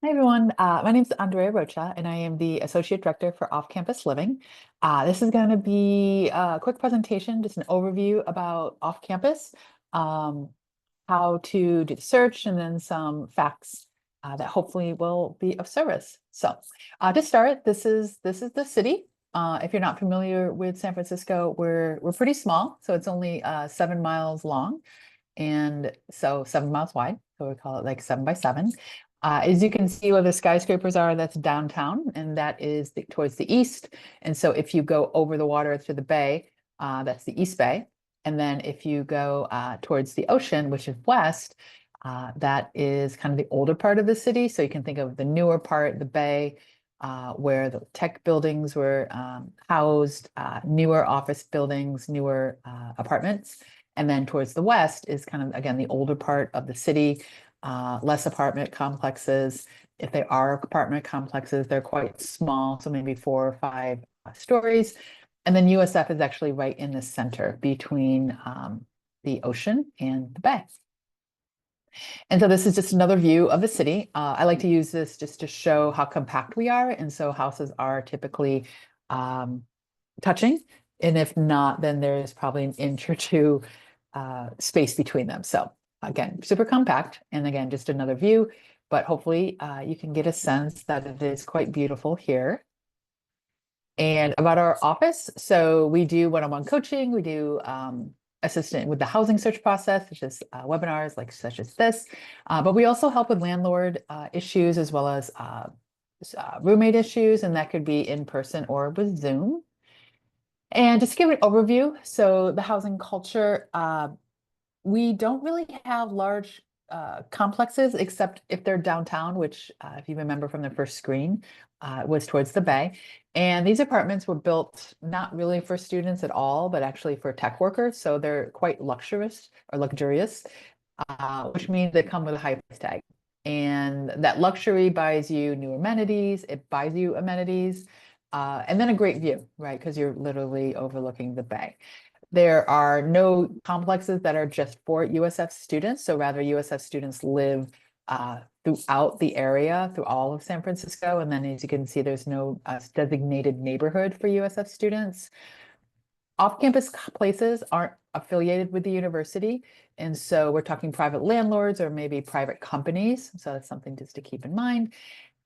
Hi, everyone. My name is Andrea Rocha, and I am the Associate Director for Off-Campus Living. This is going to be a quick presentation, just an overview about off-campus, um, how to do the search, and then some facts that hopefully will be of service. So, to start, this is the city. If you're not familiar with San Francisco, we're pretty small, so it's only 7 miles long, and so 7 miles wide. So we call it like 7 by 7. As you can see where the skyscrapers are, that's downtown, and that is towards the east. And so if you go over the water to the bay, that's the East Bay. And then if you go towards the ocean, which is west, that is kind of the older part of the city. So you can think of the newer part, the bay, where the tech buildings were housed, newer office buildings, newer apartments. And then towards the west is kind of, again, the older part of the city, less apartment complexes. If they are apartment complexes, they're quite small, so maybe 4 or 5 stories. And then USF is actually right in the center between the ocean and the bay. And so this is just another view of the city. I like to use this just to show how compact we are. And so houses are typically touching. And if not, then there's probably an inch or two space between them. So again, super compact. And again, just another view, but hopefully you can get a sense that it is quite beautiful here. And about our office, so we do one-on-one coaching, we do assistant with the housing search process, such as webinars such as this, but we also help with landlord issues as well as roommate issues, and that could be in person or with Zoom. And just to give an overview, so the housing culture, we don't really have large complexes except if they're downtown, which if you remember from the first screen, was towards the bay. And these apartments were built not really for students at all, but actually for tech workers. So they're quite luxurious, which means they come with a high price tag. And that luxury buys you new amenities, it buys you amenities, and then a great view, right? Because you're literally overlooking the bay. There are no complexes that are just for USF students. So rather USF students live throughout the area, through all of San Francisco. And then as you can see, there's no designated neighborhood for USF students. Off-campus places aren't affiliated with the university. And so we're talking private landlords or maybe private companies. So that's something just to keep in mind.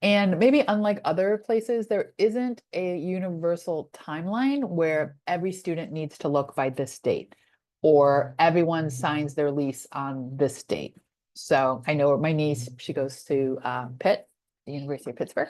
And maybe unlike other places, there isn't a universal timeline where every student needs to look by this date or everyone signs their lease on this date. So I know my niece, she goes to Pitt, the University of Pittsburgh,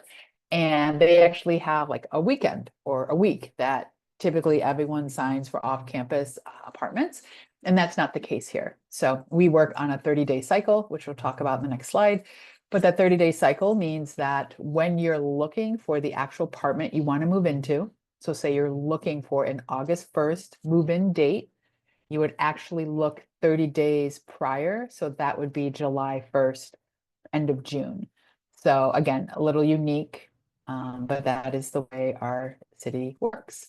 and they actually have like a weekend or a week that typically everyone signs for off-campus apartments. And that's not the case here. So we work on a 30-day cycle, which we'll talk about in the next slide. But that 30-day cycle means that when you're looking for the actual apartment you want to move into, so say you're looking for an August 1st move-in date, you would actually look 30 days prior. So that would be July 1st, end of June. So again, a little unique, but that is the way our city works.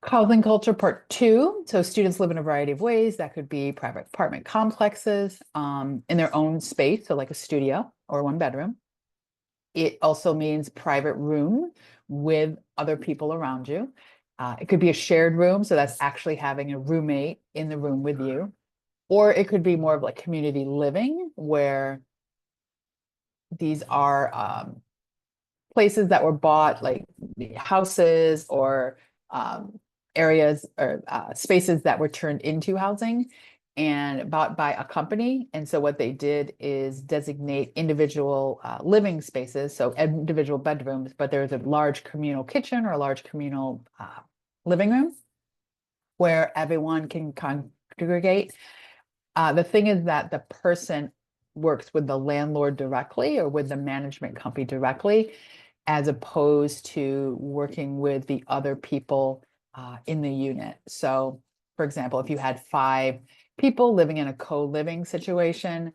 Housing culture part two. So students live in a variety of ways. That could be private apartment complexes in their own space, so like a studio or one bedroom. It also means private room with other people around you. It could be a shared room, so that's actually having a roommate in the room with you. Or it could be more of like community living, where these are places that were bought, like houses or areas or spaces that were turned into housing and bought by a company. And so what they did is designate individual living spaces, so individual bedrooms, but there's a large communal kitchen or a large communal living room where everyone can congregate. The thing is that the person works with the landlord directly or with the management company directly, as opposed to working with the other people in the unit. So, for example, if you had 5 people living in a co-living situation,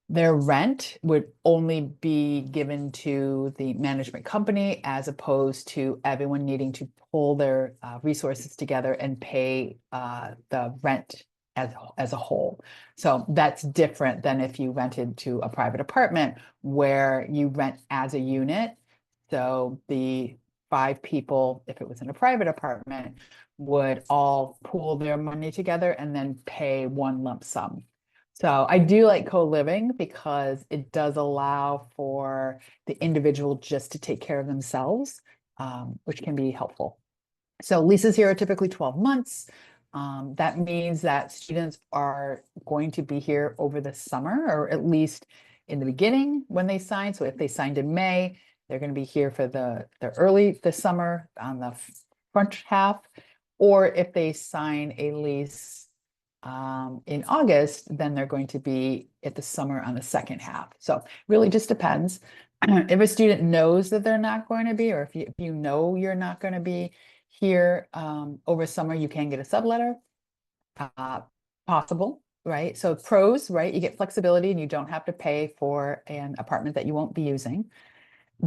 their rent would only be given to the management company as opposed to everyone needing to pull their resources together and pay the rent as a whole. So that's different than if you rented to a private apartment where you rent as a unit. So the 5 people, if it was in a private apartment, would all pool their money together and then pay one lump sum. So I do like co-living because it does allow for the individual just to take care of themselves, which can be helpful. So leases here are typically 12 months. That means that students are going to be here over the summer, or at least in the beginning when they sign. So if they signed in May, they're going to be here for the summer on the front half. Or if they sign a lease in August, then they're going to be at the summer on the second half. So really just depends. If a student knows that they're not going to be, or if you know you're not going to be here over summer, you can get a subletter, possible, right? So pros, right? You get flexibility and you don't have to pay for an apartment that you won't be using.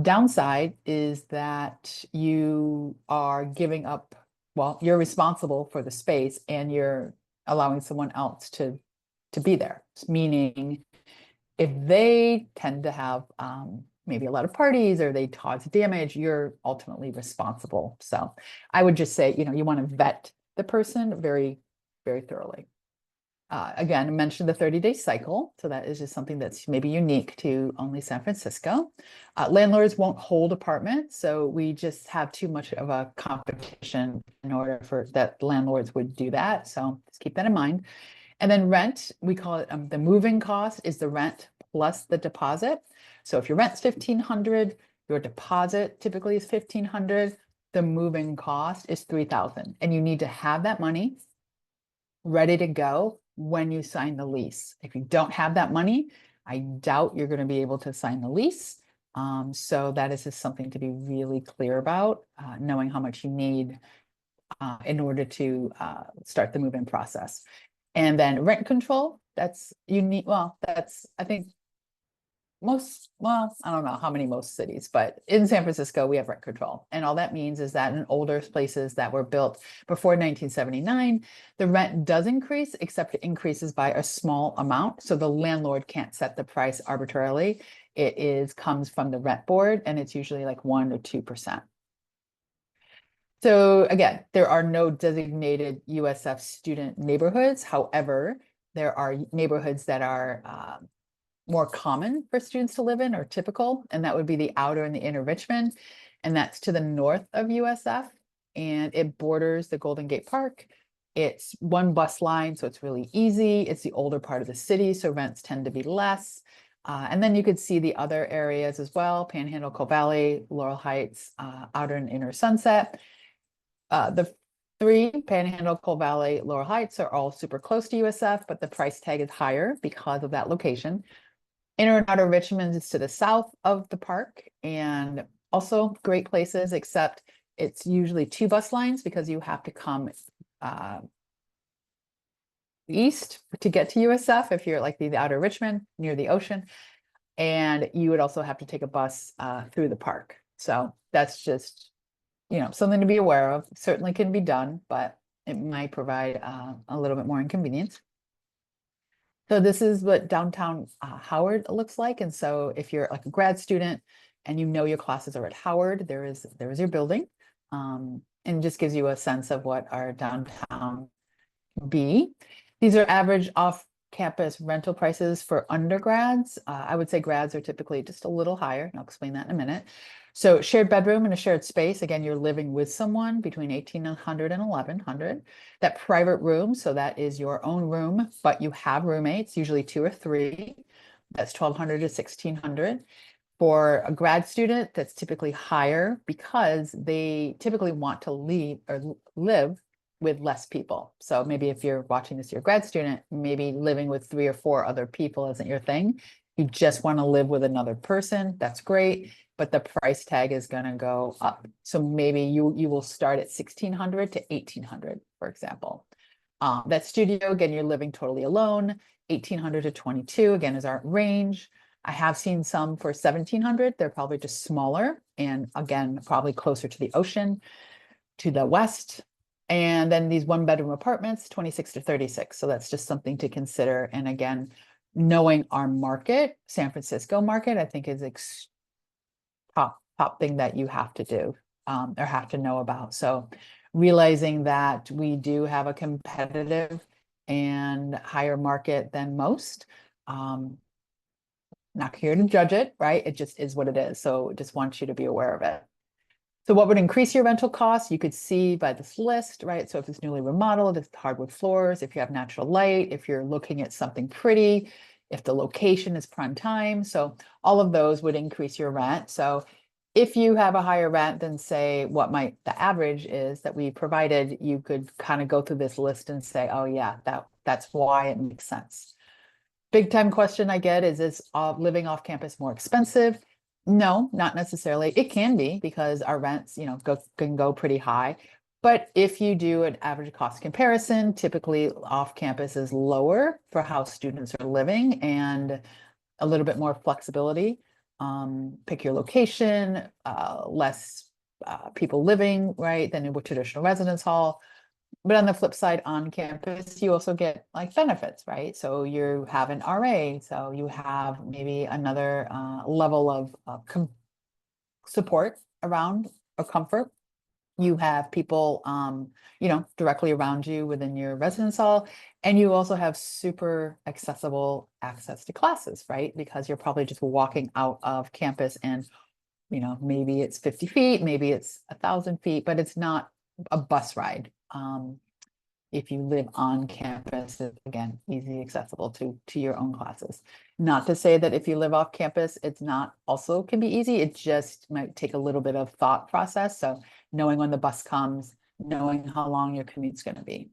Downside is that you are giving up, well, you're responsible for the space and you're allowing someone else to be there. Meaning if they tend to have maybe a lot of parties or they cause damage, you're ultimately responsible. So I would just say, you want to vet the person very, very thoroughly. Again, I mentioned the 30-day cycle. So that is just something that's maybe unique to only San Francisco. Landlords won't hold apartments. So we just have too much of a competition in order for that landlords would do that. So just keep that in mind. And then rent, we call it the moving cost is the rent plus the deposit. So if your rent's $1,500, your deposit typically is $1,500, the moving cost is $3,000. And you need to have that money ready to go when you sign the lease. If you don't have that money, I doubt you're going to be able to sign the lease. So that is just something to be really clear about, knowing how much you need in order to start the move-in process. And then rent control, that's unique. Well, that's, I think, I don't know how many most cities, but in San Francisco, we have rent control. And all that means is that in older places that were built before 1979, the rent does increase, except it increases by a small amount. So the landlord can't set the price arbitrarily. It comes from the rent board, and it's usually like 1 or 2%. So again, there are no designated USF student neighborhoods. However, there are neighborhoods that are more common for students to live in, or typical, and that would be the outer and the inner Richmond. And that's to the north of USF, and it borders the Golden Gate Park. It's one bus line, so it's really easy. It's the older part of the city, so rents tend to be less. And then you could see the other areas as well: Panhandle, Coal Valley, Laurel Heights, outer and inner Sunset. The 3, Panhandle, Coal Valley, Laurel Heights, are all super close to USF, but the price tag is higher because of that location. Inner and outer Richmond is to the south of the park, and also great places, except it's usually 2 bus lines because you have to come east to get to USF if you're like the outer Richmond near the ocean. And you would also have to take a bus through the park. So that's just, something to be aware of. Certainly can be done, but it might provide a little bit more inconvenience. So this is what downtown Howard looks like. And so if you're like a grad student and your classes are at Howard, there is your building, and just gives you a sense of what our downtown be. These are average off-campus rental prices for undergrads. I would say grads are typically just a little higher, and I'll explain that in a minute. So shared bedroom and a shared space, again, you're living with someone between 1,800 and 1,100. That private room, so that is your own room, but you have roommates, usually 2 or 3. That's 1,200 to 1,600. For a grad student, that's typically higher because they typically want to leave or live with less people. So maybe if you're watching this, you're a grad student, maybe living with 3 or 4 other people isn't your thing. You just want to live with another person. That's great, but the price tag is going to go up. So maybe you will start at 1,600 to 1,800, for example. That studio, again, you're living totally alone. 1,800 to 22, again, is our range. I have seen some for 1,700. They're probably just smaller, and again, probably closer to the ocean, to the west. And then these 1-bedroom apartments, 26 to 36. So that's just something to consider. And again, knowing our market, San Francisco market, I think is top thing that you have to do, or have to know about. So realizing that we do have a competitive and higher market than most. Not here to judge it, right? It just is what it is. So just want you to be aware of it. So what would increase your rental costs? You could see by this list, right? So if it's newly remodeled, it's hardwood floors, if you have natural light, if you're looking at something pretty, if the location is prime time. So all of those would increase your rent. So if you have a higher rent than say what the average is that we provided, you could kind of go through this list and say, oh yeah, that's why it makes sense. Big time question I get is living off campus more expensive? No, not necessarily. It can be because our rents, can go pretty high. But if you do an average cost comparison, typically off campus is lower for how students are living and a little bit more flexibility. Pick your location, less people living, right, than in a traditional residence hall. But on the flip side, on campus, you also get like benefits, right? So you have an RA, so you have maybe another level of support around or comfort. You have people, directly around you within your residence hall, and you also have super accessible access to classes, right? Because you're probably just walking out of campus and, maybe it's 50 feet, maybe it's 1,000 feet, but it's not a bus ride. If you live on campus, it's, again, easy accessible to your own classes. Not to say that if you live off campus, it's not also can be easy. It just might take a little bit of thought process. So knowing when the bus comes, knowing how long your commute's going to be.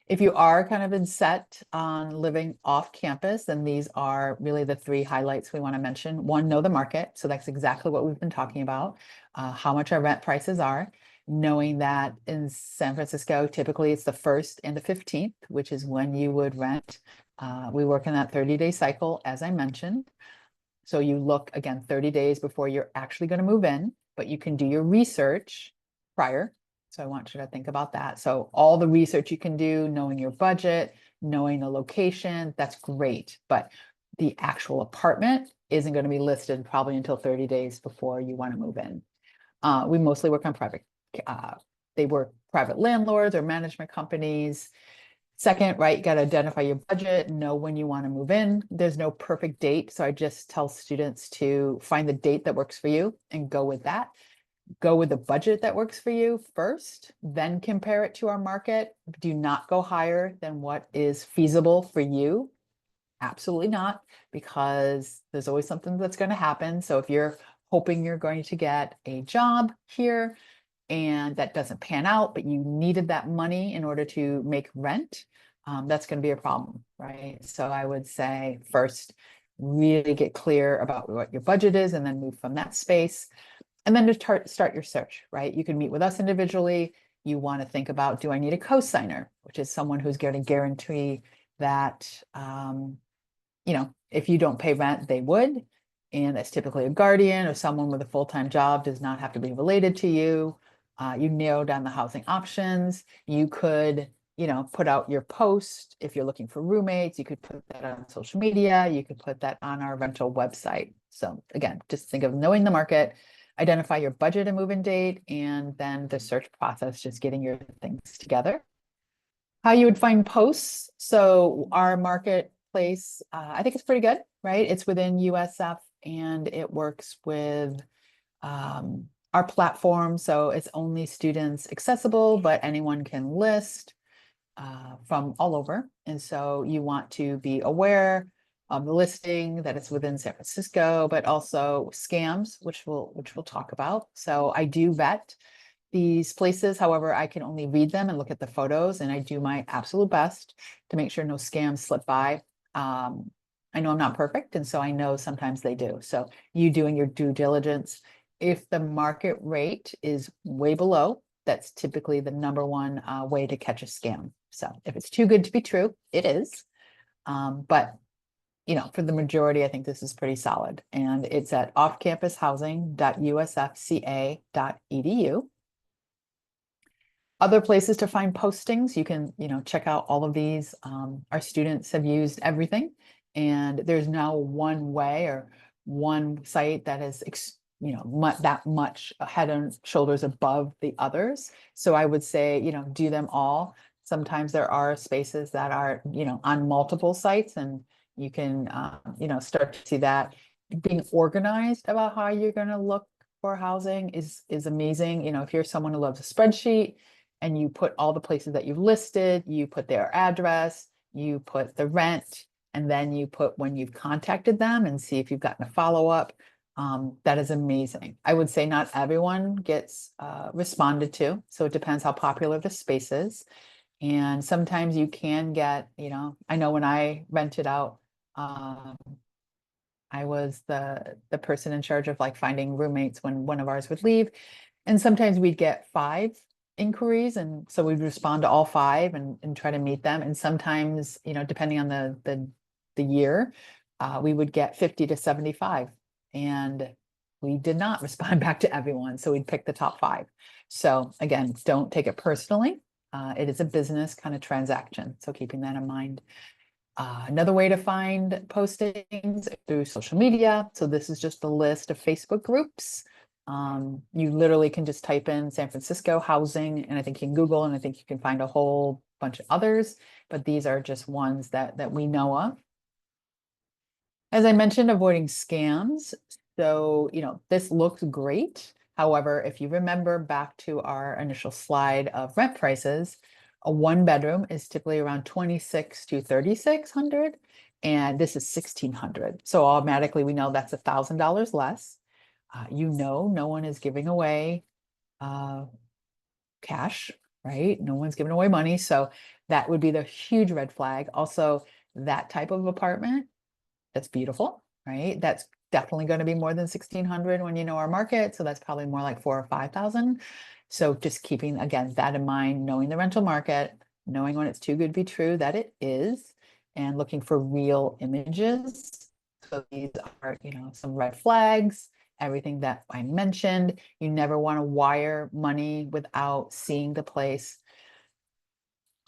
If you are kind of in set on living off campus, then these are really the 3 highlights we want to mention. One, know the market. So that's exactly what we've been talking about, how much our rent prices are, knowing that in San Francisco, typically it's the 1st and the 15th, which is when you would rent. We work in that 30-day cycle, as I mentioned. So you look again 30 days before you're actually going to move in, but you can do your research prior. So I want you to think about that. So all the research you can do, knowing your budget, knowing the location, that's great. But the actual apartment isn't going to be listed probably until 30 days before you want to move in. We mostly work on they work private landlords or management companies. Second, right, you got to identify your budget, know when you want to move in. There's no perfect date. So I just tell students to find the date that works for you and go with that. Go with the budget that works for you first, then compare it to our market. Do not go higher than what is feasible for you. Absolutely not, because there's always something that's going to happen. So if you're hoping you're going to get a job here, and that doesn't pan out, but you needed that money in order to make rent, that's going to be a problem, right? So I would say first, really get clear about what your budget is and then move from that space. And then to start your search, right? You can meet with us individually. You want to think about, do I need a co-signer, which is someone who's going to guarantee that, if you don't pay rent, they would. And that's typically a guardian or someone with a full-time job, does not have to be related to you. You narrow down the housing options. You could, put out your post. If you're looking for roommates, you could put that on social media. You could put that on our rental website. So again, just think of knowing the market, identify your budget and move-in date, and then the search process, just getting your things together. How you would find posts. So our marketplace, I think it's pretty good, right? It's within USF and it works with our platform. So it's only students accessible, but anyone can list from all over. And so you want to be aware of the listing, that it's within San Francisco, but also scams, which we'll talk about. So I do vet these places. However, I can only read them and look at the photos, and I do my absolute best to make sure no scams slip by. I know I'm not perfect, and so I know sometimes they do. So you doing your due diligence. If the market rate is way below, that's typically the number one way to catch a scam. So if it's too good to be true, it is. But for the majority, I think this is pretty solid. And it's at offcampushousing.usfca.edu. Other places to find postings, you can, check out all of these. Our students have used everything, and there's now one way or one site that is, that much head and shoulders above the others. So I would say, do them all. Sometimes there are spaces that are, on multiple sites, and you can, start to see that. Being organized about how you're going to look for housing is amazing. If you're someone who loves a spreadsheet, and you put all the places that you've listed, you put their address, you put the rent, and then you put when you've contacted them and see if you've gotten a follow-up. That is amazing. I would say not everyone gets responded to, so it depends how popular the space is. And sometimes you can get, I know when I rented out, I was the person in charge of like finding roommates when one of ours would leave. And sometimes we'd get 5 inquiries, and so we'd respond to all 5 and try to meet them. And sometimes, depending on the year, we would get 50 to 75, and we did not respond back to everyone. So we'd pick the top 5. So again, don't take it personally. It is a business kind of transaction. So keeping that in mind. Another way to find postings through social media. So this is just a list of Facebook groups. You literally can just type in San Francisco housing, and I think you can Google, and I think you can find a whole bunch of others, but these are just ones that we know of. As I mentioned, avoiding scams. So, this looks great. However, if you remember back to our initial slide of rent prices, a 1-bedroom is typically around 26 to 3,600, and this is 1,600. So automatically we know that's $1,000 less. No one is giving away cash, right? No one's giving away money. So that would be the huge red flag. Also, that type of apartment, that's beautiful, right? That's definitely going to be more than 1,600 when you know our market. So that's probably more like 4,000 or 5,000. So just keeping, again, that in mind, knowing the rental market, knowing when it's too good to be true that it is, and looking for real images. So these are, some red flags, everything that I mentioned. You never want to wire money without seeing the place.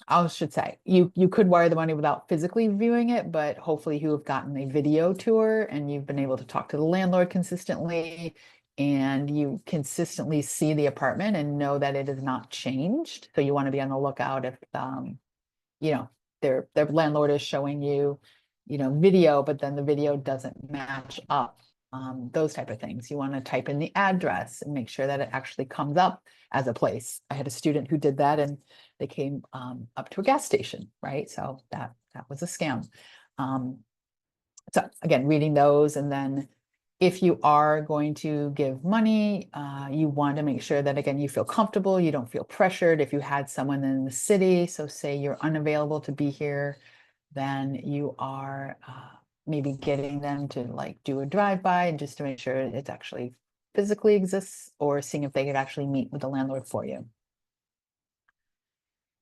I should say you could wire the money without physically viewing it, but hopefully you have gotten a video tour and you've been able to talk to the landlord consistently, and you consistently see the apartment and know that it is not changed. So you want to be on the lookout if you know their landlord is showing you, video, but then the video doesn't match up. Those type of things. You want to type in the address and make sure that it actually comes up as a place. I had a student who did that, and they came up to a gas station, right? So that was a scam. So again, reading those, and then if you are going to give money, you want to make sure that, again, you feel comfortable, you don't feel pressured. If you had someone in the city, so say you're unavailable to be here, then you are maybe getting them to like do a drive-by and just to make sure it actually physically exists, or seeing if they could actually meet with the landlord for you.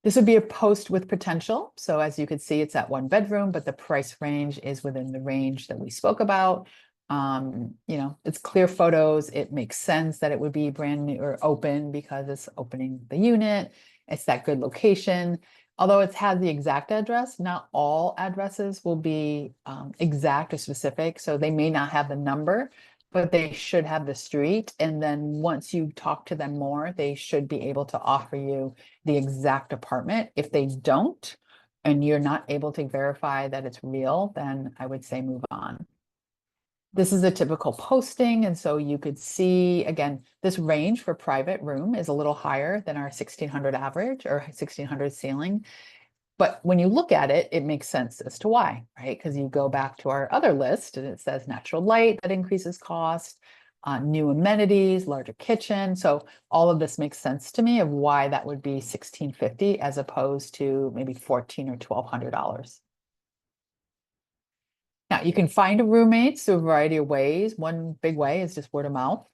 This would be a post with potential. So as you could see, it's at 1 bedroom, but the price range is within the range that we spoke about. It's clear photos. It makes sense that it would be brand new or open because it's opening the unit. It's that good location. Although it has the exact address, not all addresses will be exact or specific. So they may not have the number, but they should have the street. And then once you talk to them more, they should be able to offer you the exact apartment. If they don't, and you're not able to verify that it's real, then I would say move on. This is a typical posting. And so you could see, again, this range for private room is a little higher than our 1,600 average or 1,600 ceiling. But when you look at it, it makes sense as to why, right? Because you go back to our other list and it says natural light that increases cost, new amenities, larger kitchen. So all of this makes sense to me of why that would be $1,650 as opposed to maybe $1,400 or $1,200. Now, you can find roommates through a variety of ways. One big way is just word of mouth.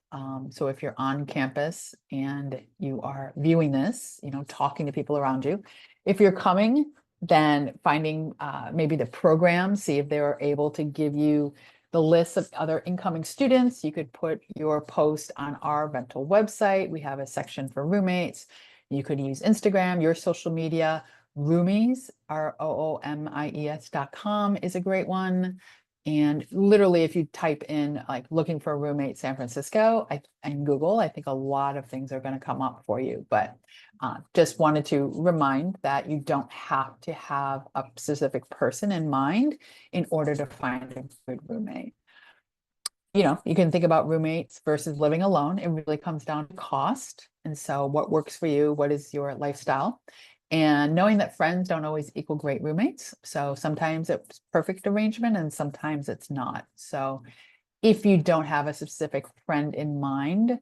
So if you're on campus and you are viewing this, talking to people around you. If you're coming, then finding maybe the program, see if they're able to give you the list of other incoming students. You could put your post on our rental website. We have a section for roommates. You could use Instagram, your social media. Roomies, ROOMIES.com is a great one. And literally, if you type in like looking for a roommate San Francisco and Google, I think a lot of things are going to come up for you. But just wanted to remind that you don't have to have a specific person in mind in order to find a good roommate. You can think about roommates versus living alone. It really comes down to cost. And so what works for you? What is your lifestyle? And knowing that friends don't always equal great roommates. So sometimes it's perfect arrangement and sometimes it's not. So if you don't have a specific friend in mind,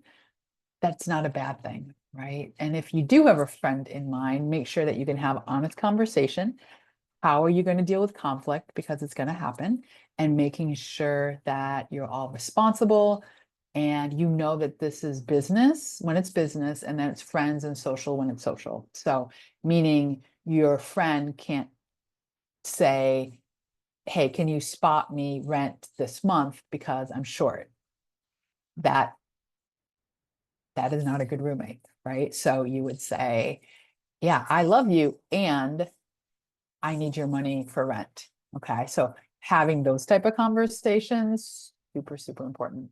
that's not a bad thing, right? And if you do have a friend in mind, make sure that you can have honest conversation. How are you going to deal with conflict? Because it's going to happen. And making sure that you're all responsible and you know that this is business when it's business and then it's friends and social when it's social. So meaning your friend can't say, hey, can you spot me rent this month because I'm short? That is not a good roommate, right? So you would say, yeah, I love you and I need your money for rent. Okay. So having those type of conversations, super, super important.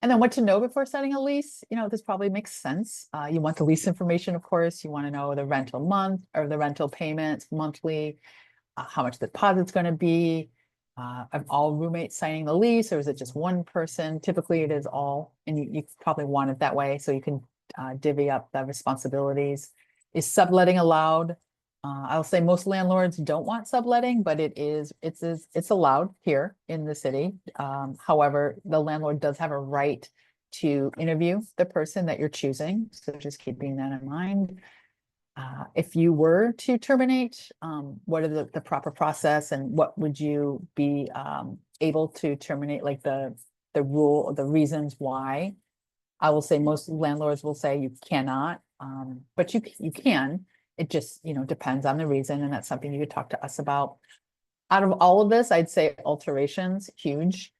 And then what to know before setting a lease, this probably makes sense. You want the lease information, of course. You want to know the rental month or the rental payments monthly, how much the deposit's going to be. Of all roommates signing the lease, or is it just one person? Typically, it is all, and you probably want it that way so you can divvy up the responsibilities. Is subletting allowed? I'll say most landlords don't want subletting, but it's allowed here in the city. However, the landlord does have a right to interview the person that you're choosing. So just keeping that in mind. If you were to terminate, what are the proper process and what would you be able to terminate, like the rule or the reasons why? I will say most landlords will say you cannot, but you can. It just, depends on the reason, and that's something you could talk to us about. Out of all of this, I'd say alterations, huge.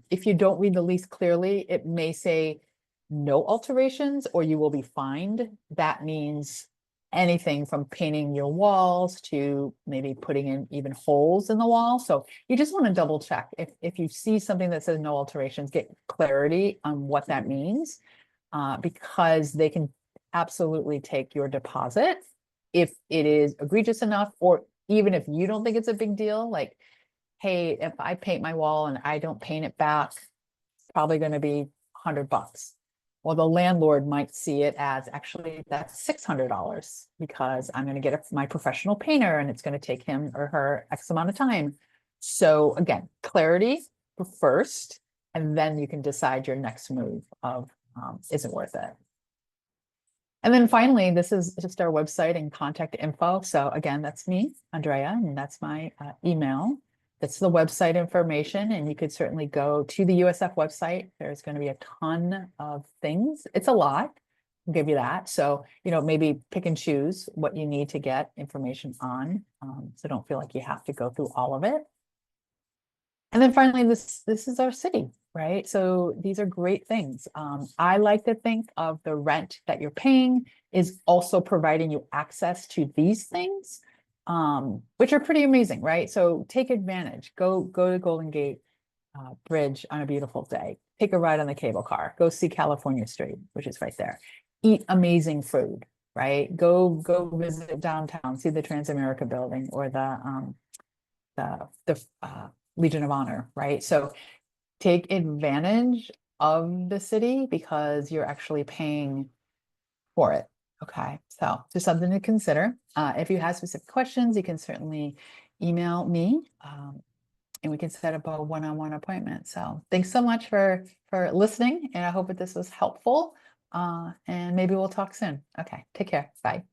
If you don't read the lease clearly, it may say no alterations or you will be fined. That means anything from painting your walls to maybe putting in even holes in the wall. So you just want to double check. If you see something that says no alterations, get clarity on what that means, because they can absolutely take your deposit if it is egregious enough, or even if you don't think it's a big deal, like, hey, if I paint my wall and I don't paint it back, it's probably going to be $100. Well, the landlord might see it as actually that's $600 because I'm going to get my professional painter and it's going to take him or her X amount of time. So again, clarity first, and then you can decide your next move of is it worth it? And then finally, this is just our website and contact info. So again, that's me, Andrea, and that's my email. That's the website information, and you could certainly go to the USF website. There's going to be a ton of things. It's a lot. I'll give you that. So, maybe pick and choose what you need to get information on. So don't feel like you have to go through all of it. And then finally, this is our city, right? So these are great things. I like to think of the rent that you're paying is also providing you access to these things, which are pretty amazing, right? So take advantage. Go to Golden Gate Bridge on a beautiful day. Take a ride on the cable car. Go see California Street, which is right there. Eat amazing food, right? Go visit downtown, see the Transamerica building or the Legion of Honor, right? So take advantage of the city because you're actually paying for it. Okay, so just something to consider. If you have specific questions, you can certainly email me, and we can set up a one-on-one appointment. So thanks so much for listening, and I hope that this was helpful. And maybe we'll talk soon. Okay, take care. Bye.